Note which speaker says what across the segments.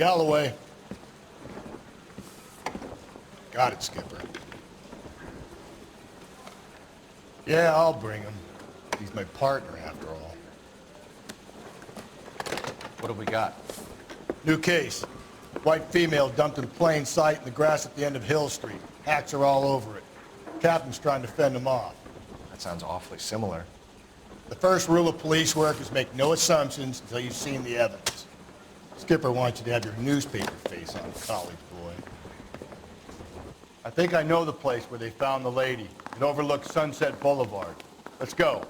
Speaker 1: Galloway. Got it, Skipper. Yeah, I'll bring him. He's my partner, after all.
Speaker 2: What have we got?
Speaker 1: New case. White female dumped in plain sight in the grass at the end of Hill Street. Hacks are all over it. Captain's trying to fend them off.
Speaker 2: That sounds awfully similar.
Speaker 1: The first rule of police work is make no assumptions until you've seen the evidence. Skipper wants you to have your newspaper face on, college boy. I think I know the place where they found the lady. It overlooks Sunset Boulevard. Let's go.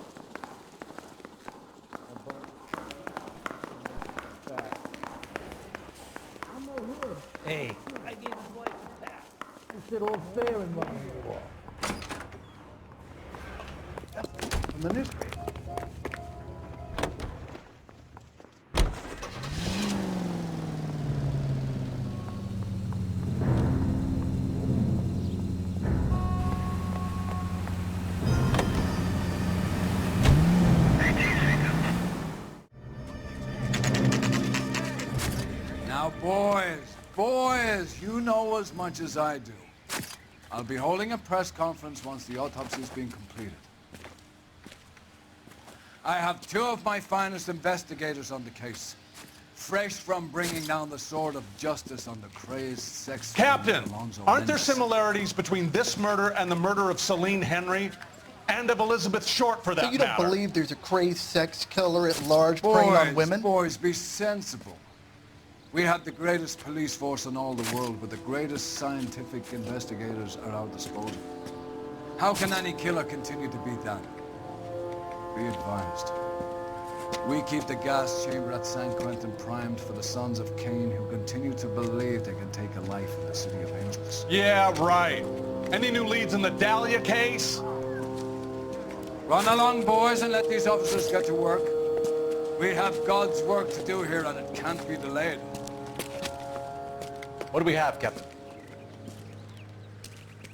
Speaker 3: Hey, I gave his wife a bath. You said all fair in love with the law. From the newspaper.
Speaker 4: Now, boys, you know as much as I do. I'll be holding a press conference once the autopsy's been completed. I have two of my finest investigators on the case, fresh from bringing down the sword of justice on the crazed sex...
Speaker 5: Captain, aren't there
Speaker 4: Lynch.
Speaker 5: similarities between this murder and the murder of Celine Henry? And of Elizabeth Short, for that
Speaker 6: So you don't
Speaker 5: matter?
Speaker 6: believe there's a crazed sex killer at large preying on women?
Speaker 4: Boys, be sensible. We have the greatest police force in all the world, but the greatest scientific investigators at our disposal. How can any killer continue to beat that? Be advised. We keep the gas chamber at San Quentin primed for the sons of Cain who continue to believe they can take a life in the City of Angels.
Speaker 5: Yeah, right. Any new leads in the Dahlia case?
Speaker 4: Run along, boys, and let these officers get to work. We have God's work to do here, and it can't be delayed.
Speaker 2: What do we have, Captain?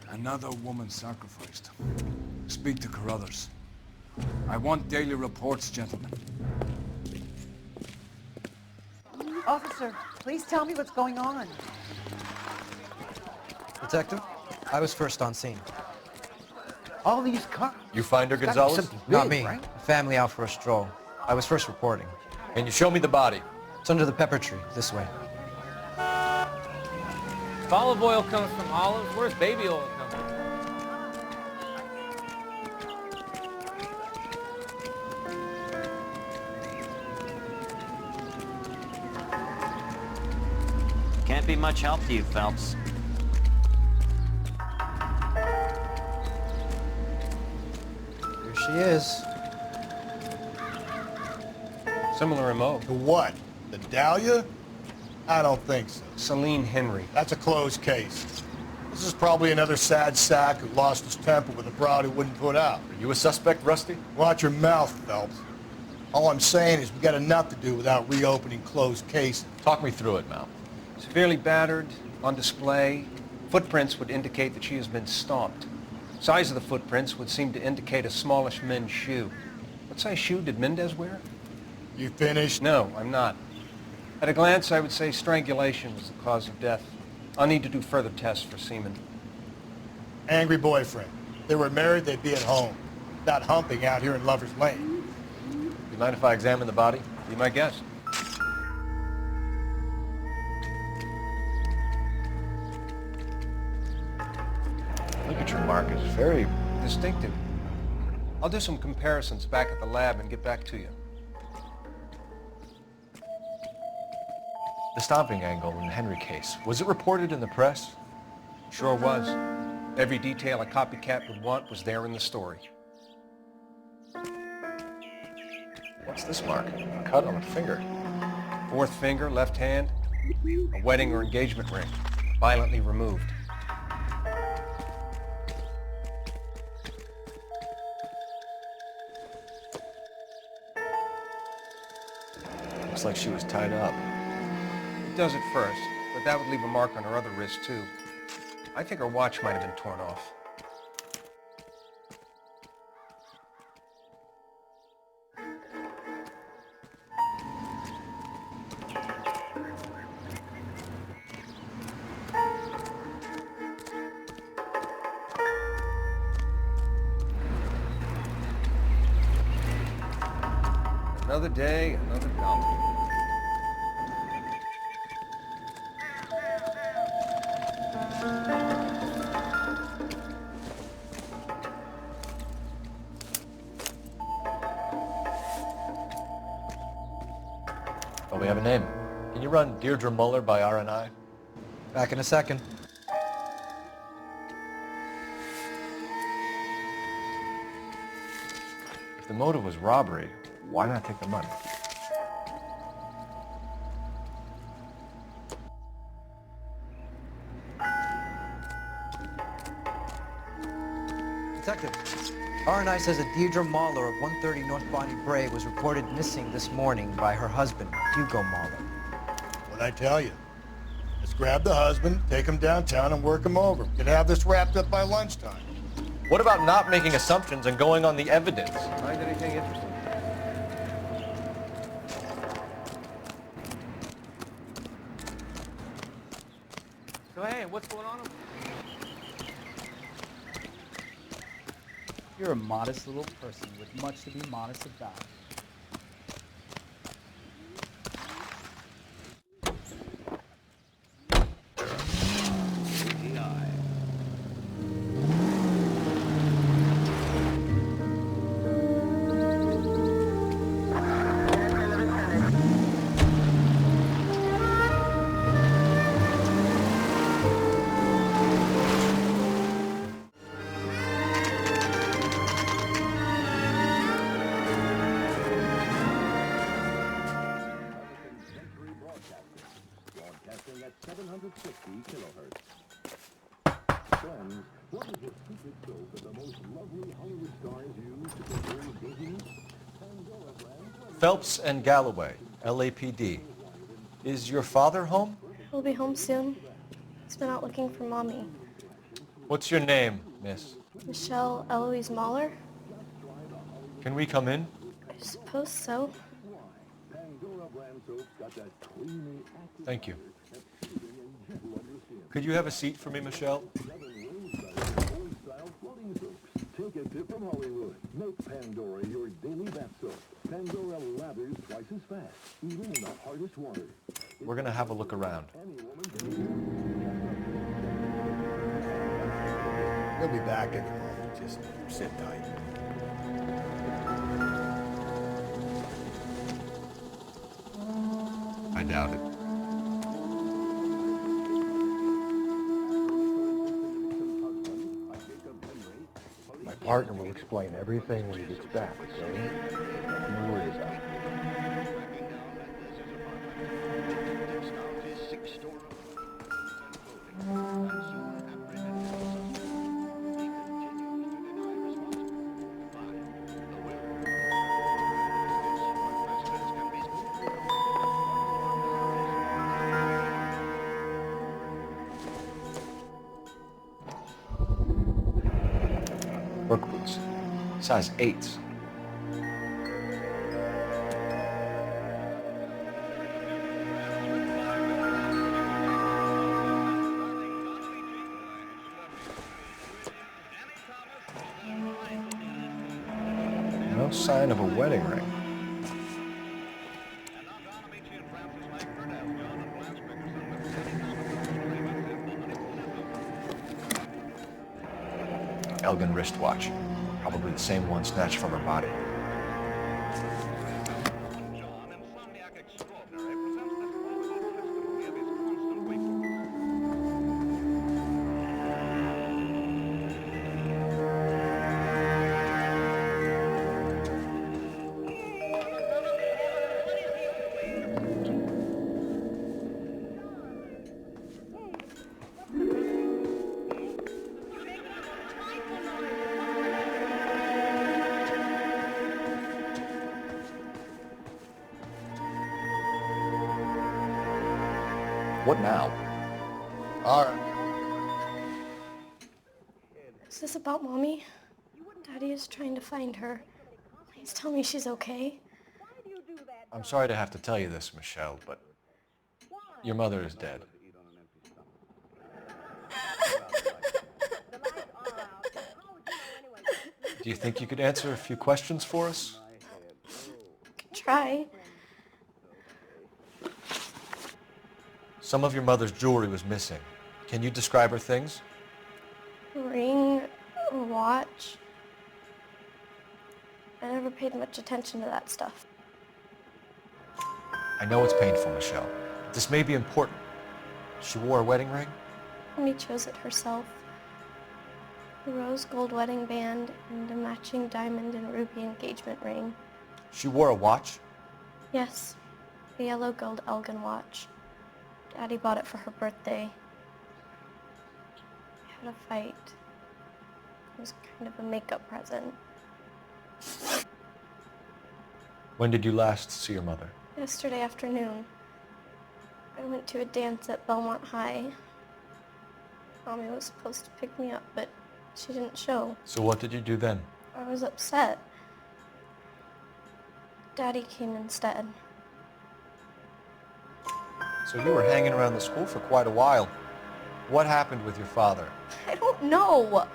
Speaker 4: Another woman sacrificed. Speak to Carruthers. I want daily reports, gentlemen.
Speaker 7: Officer, please tell me what's going on.
Speaker 8: Detective, I was first on scene.
Speaker 7: All these cops.
Speaker 2: You find her,
Speaker 7: It's gotta be
Speaker 2: Gonzalez?
Speaker 7: something
Speaker 8: Not
Speaker 7: big,
Speaker 8: me.
Speaker 7: right?
Speaker 8: A family out for a stroll. I was first reporting.
Speaker 2: Can you show me the body?
Speaker 8: It's under the pepper tree, this way.
Speaker 3: If olive oil comes from olives, where's baby oil come from?
Speaker 9: Can't be much help to you, Phelps.
Speaker 8: Here she is.
Speaker 2: Similar MO.
Speaker 1: To what? The Dahlia? I don't think so.
Speaker 2: Celine Henry.
Speaker 1: That's a closed case. This is probably another sad sack who lost his temper with a broad who wouldn't put out.
Speaker 2: Are you a suspect, Rusty?
Speaker 1: Watch your mouth, Phelps. All I'm saying is we got enough to do without reopening closed cases.
Speaker 2: Talk me through it, Mal.
Speaker 10: Severely battered, on display. Footprints would indicate that she has been stomped. Size of the footprints would seem to indicate a smallish men's shoe. What size shoe did Mendez wear?
Speaker 1: You finished?
Speaker 10: No, I'm not. At a glance, I would say strangulation was the cause of death. I'll need to do further tests for semen.
Speaker 1: Angry boyfriend. If they were married, they'd be at home. Not humping out here in Lover's Lane.
Speaker 2: You mind if I examine the body?
Speaker 10: Be my guest.
Speaker 2: Look at your mark. It's very...
Speaker 10: Distinctive. I'll do some comparisons back at the lab and get back to you.
Speaker 2: The stomping angle in the Henry case. Was it reported in the press?
Speaker 10: Sure was. Every detail a copycat would want was there in the story.
Speaker 2: What's this mark? A cut on a finger.
Speaker 10: Fourth finger, left hand, a wedding or engagement ring, violently removed.
Speaker 2: Looks like she was tied up.
Speaker 10: It does at first, but that would leave a mark on her other wrist, too. I think her watch might have been torn off. Another day, another dollar.
Speaker 2: Oh, we have a name. Can you run Deirdre Muller by RNI?
Speaker 8: Back in a second.
Speaker 2: If the motive was robbery, why not take the money?
Speaker 8: Detective, RNI says that Deirdre Mahler of 130 North Bonnie Bray was reported missing this morning by her husband, Hugo Mahler.
Speaker 1: What'd I tell you? Let's grab the husband, take him downtown, and work him over. We can have this wrapped up by lunchtime.
Speaker 2: What about not making assumptions and going on the evidence?
Speaker 10: Find anything interesting?
Speaker 3: So hey, what's going on?
Speaker 11: You're a modest little person with much to be modest about.
Speaker 2: Phelps and Galloway, LAPD. Is your father home?
Speaker 12: He'll be home soon. He's been out looking for Mommy.
Speaker 2: What's your name, miss?
Speaker 12: Michelle Eloise Mahler?
Speaker 2: Can we come in?
Speaker 12: I suppose so.
Speaker 2: Thank you. Could you have a seat for me, Michelle?
Speaker 13: Take a tip from Hollywood. Make Pandora your daily bath soap. Pandora lathers twice as fast, even in the hardest water.
Speaker 2: We're gonna have a look around.
Speaker 1: We'll be back in a moment. Just sit tight.
Speaker 2: I doubt it.
Speaker 13: My partner will explain everything when he gets back, okay? Nothing to worry about.
Speaker 2: Work boots. Size 8s. No sign of a wedding ring. Elgin wristwatch. Probably the same one snatched from her body. What now?
Speaker 1: All right.
Speaker 12: Is this about Mommy? Daddy is trying to find her. Please tell me she's okay.
Speaker 2: I'm sorry to have to tell you this, Michelle, but your mother is dead. Do you think you could answer a few questions for us?
Speaker 12: Try. try.
Speaker 2: Some of your mother's jewelry was missing. Can you describe her things?
Speaker 12: A ring, a watch. I never paid much attention to that stuff.
Speaker 2: I know it's painful, Michelle. But this may be important. She wore a wedding ring?
Speaker 12: Mommy chose it herself. A rose gold wedding band and a matching diamond and ruby engagement ring.
Speaker 2: She wore a watch?
Speaker 12: Yes, a yellow gold Elgin watch. Daddy bought it for her birthday. We had a fight. It was kind of a makeup present.
Speaker 2: When did you last see your mother?
Speaker 12: Yesterday afternoon. I went to a dance at Belmont High. Mommy was supposed to pick me up, but she didn't show.
Speaker 2: So what did you do then?
Speaker 12: I was upset. Daddy came instead.
Speaker 2: So you were hanging around the school for quite a while. What happened with your father?
Speaker 12: I don't know.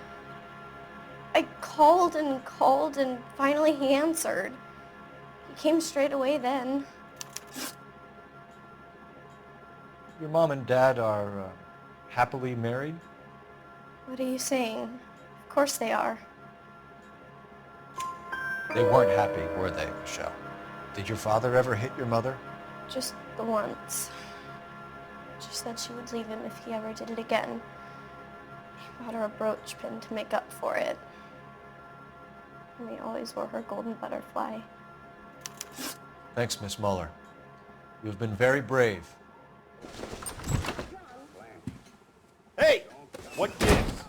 Speaker 12: I called and finally he answered. He came straight away then.
Speaker 2: Your mom and dad are happily married?
Speaker 12: What are you saying? Of course they are.
Speaker 2: They weren't happy, were they, Michelle? Did your father ever hit your mother?
Speaker 12: Just the once. She said she would leave him if he ever did it again. He bought her a brooch pin to make up for it. And he always wore her golden butterfly.
Speaker 2: Thanks, Miss Muller. You've been very brave.
Speaker 14: Hey! What gives?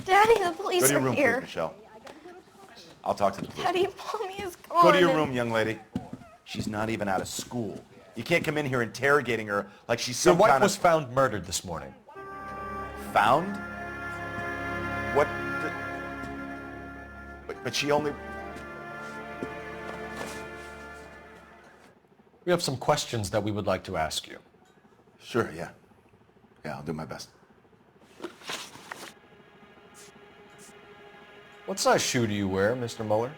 Speaker 12: Daddy, the police
Speaker 14: Go to your
Speaker 12: are
Speaker 14: room,
Speaker 12: here.
Speaker 14: please, Michelle. I'll talk to the police.
Speaker 12: Daddy, Mommy is gone.
Speaker 14: Go to your room, young lady. She's not even out of school. You can't come in here interrogating her like she's
Speaker 2: Your
Speaker 14: some
Speaker 2: wife
Speaker 14: kind
Speaker 2: was
Speaker 14: of...
Speaker 2: found murdered this morning.
Speaker 14: Found? What the... But she only...
Speaker 2: We have some questions that we would like to ask you.
Speaker 14: Sure, yeah. Yeah, I'll do my best.
Speaker 2: What size shoe do you wear, Mr. Muller?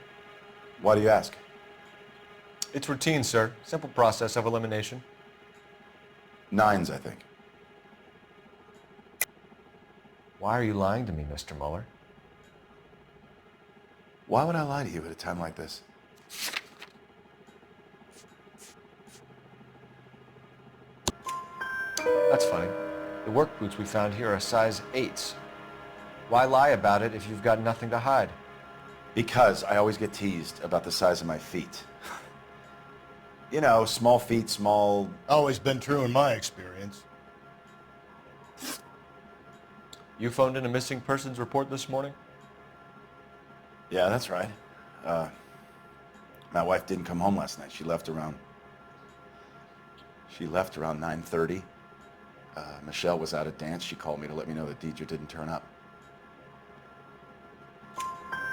Speaker 14: Why do you ask?
Speaker 2: It's routine, sir. Simple process of elimination.
Speaker 14: 9s, I think.
Speaker 2: Why are you lying to me, Mr. Muller?
Speaker 14: Why would I lie to you at a time like this?
Speaker 2: That's funny. The work boots we found here are size 8s. Why lie about it if you've got nothing to hide?
Speaker 14: Because I always get teased about the size of my feet. You know, small feet, small...
Speaker 1: Always been true in my experience.
Speaker 2: You phoned in a missing persons report this morning?
Speaker 14: Yeah, that's right. My wife didn't come home last night. She left around 9:30. Michelle was out at dance. She called me to let me know that Deidre didn't turn up.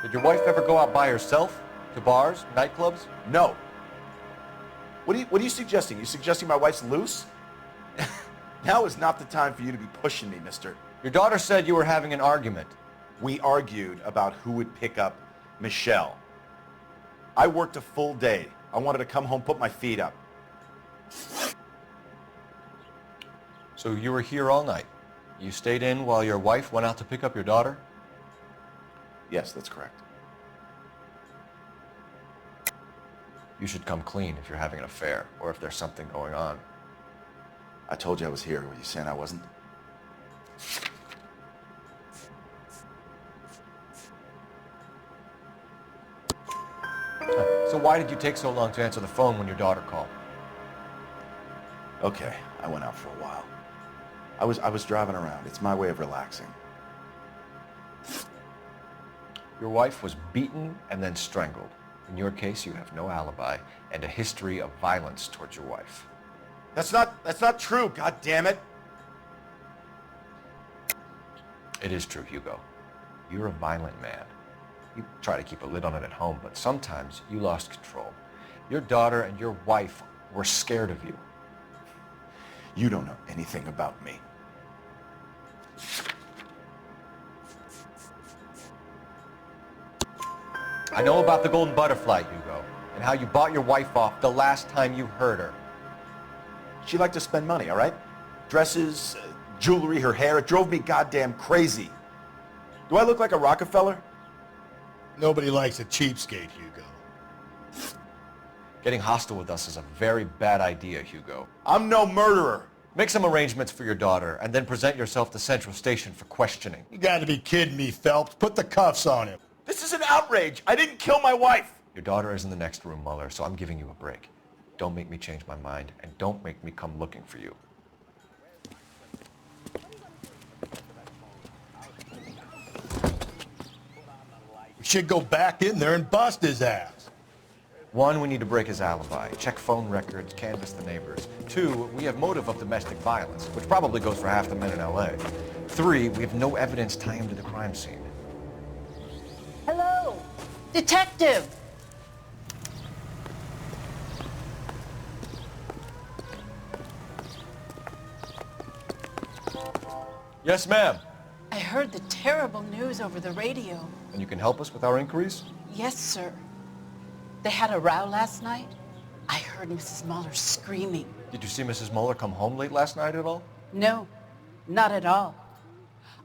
Speaker 2: Did your wife ever go out by herself? To bars, nightclubs?
Speaker 14: No. What are you suggesting? You suggesting my wife's loose? Now is not the time for you to be pushing me, mister.
Speaker 2: Your daughter said you were having an argument.
Speaker 14: We argued about who would pick up Michelle. I worked a full day. I wanted to come home, put my feet up.
Speaker 2: So you were here all night. You stayed in while your wife went out to pick up your daughter?
Speaker 14: Yes, that's correct.
Speaker 2: You should come clean if you're having an affair or if there's something going on.
Speaker 14: I told you I was here. Were you saying I wasn't?
Speaker 2: So why did you take so long to answer the phone when your daughter called?
Speaker 14: Okay, I went out for a while. I was driving around. It's my way of relaxing.
Speaker 2: Your wife was beaten and then strangled. In your case, you have no alibi and a history of violence towards your wife.
Speaker 14: That's not true, God damn it.
Speaker 2: It is true, Hugo. You're a violent man. You try to keep a lid on it at home, but sometimes you lost control. Your daughter and your wife were scared of you.
Speaker 14: You don't know anything about me.
Speaker 2: I know about the golden butterfly, Hugo. and how you bought your wife off the last time you heard her.
Speaker 14: She liked to spend money, all right? Dresses, jewelry, her hair. It drove me goddamn crazy. Do I look like a Rockefeller?
Speaker 1: Nobody likes a cheapskate, Hugo.
Speaker 2: Getting hostile with us is a very bad idea, Hugo.
Speaker 14: I'm no murderer.
Speaker 2: Make some arrangements for your daughter, and then present yourself to Central Station for questioning.
Speaker 1: You gotta be kidding me, Phelps. Put the cuffs on him.
Speaker 14: This is an outrage. I didn't kill my wife.
Speaker 2: Your daughter is in the next room, Mueller, so I'm giving you a break. Don't make me change my mind, and don't make me come looking for you.
Speaker 1: We should go back in there and bust his ass.
Speaker 2: 1, we need to break his alibi, check phone records, canvass the neighbors. 2, we have motive of domestic violence, which probably goes for half the men in LA. 3, we have no evidence tying him to the crime scene.
Speaker 7: Hello, detective.
Speaker 2: Yes, ma'am.
Speaker 7: I heard the terrible news over the radio.
Speaker 2: And you can help us with our inquiries?
Speaker 7: Yes, sir. They had a row last night. I heard Mrs. Mueller screaming.
Speaker 2: Did you see Mrs. Mueller come home late last night at all?
Speaker 7: No, not at all.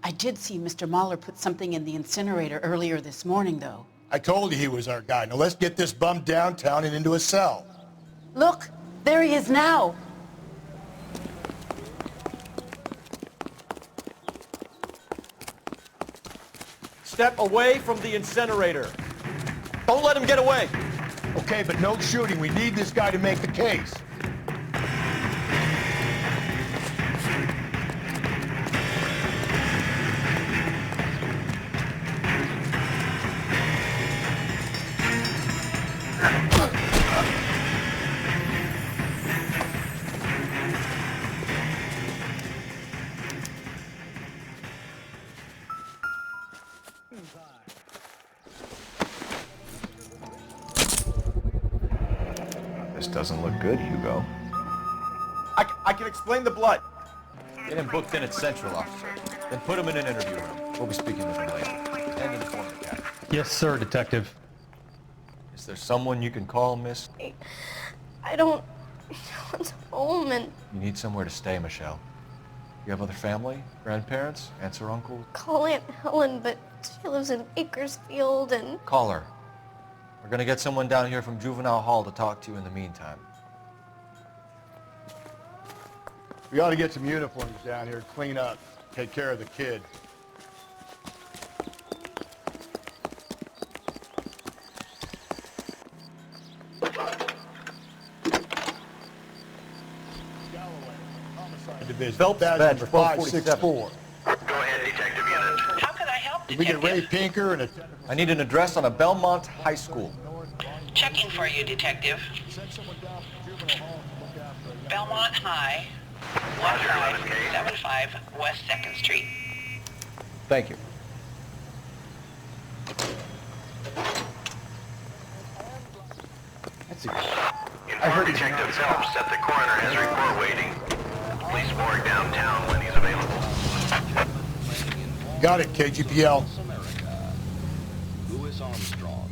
Speaker 7: I did see Mr. Mueller put something in the incinerator earlier this morning, though.
Speaker 1: I told you he was our guy. Now let's get this bum downtown and into a cell.
Speaker 7: Look, there he is now.
Speaker 2: Step away from the incinerator. Don't let him get away.
Speaker 1: Okay, but no shooting. We need this guy to make the case.
Speaker 2: This doesn't look good, Hugo.
Speaker 14: I can explain the blood.
Speaker 2: Get him booked in at Central, officer. Then put him in an interview room. We'll be speaking with him later. And inform the captain.
Speaker 5: Yes, sir, Detective.
Speaker 2: Is there someone you can call, miss?
Speaker 12: I don't want home, and
Speaker 2: You need somewhere to stay, Michelle. You have other family? Grandparents? Aunts or uncles?
Speaker 12: call Aunt Helen, but she lives in Bakersfield, and
Speaker 2: Call her. We're gonna get someone down here from Juvenile Hall to talk to you in the meantime.
Speaker 1: We ought to get some uniforms down here, clean up, take care of the kid. Homicide Division.
Speaker 2: Phelps,
Speaker 1: Badge
Speaker 2: badge
Speaker 1: number
Speaker 2: 1247.
Speaker 1: 564.
Speaker 15: Go ahead, Detective Unit.
Speaker 7: How can I help,
Speaker 1: Did we get Ray Pinker and a...
Speaker 2: I need an address on a Belmont High School.
Speaker 7: Checking for you, detective. Belmont High, 1575 West 2nd Street.
Speaker 2: Thank you.
Speaker 15: Inform Detective Phelps that the coroner has report waiting. Police morgue downtown when he's available.
Speaker 1: Got it, KGPL.
Speaker 13: Louis Armstrong.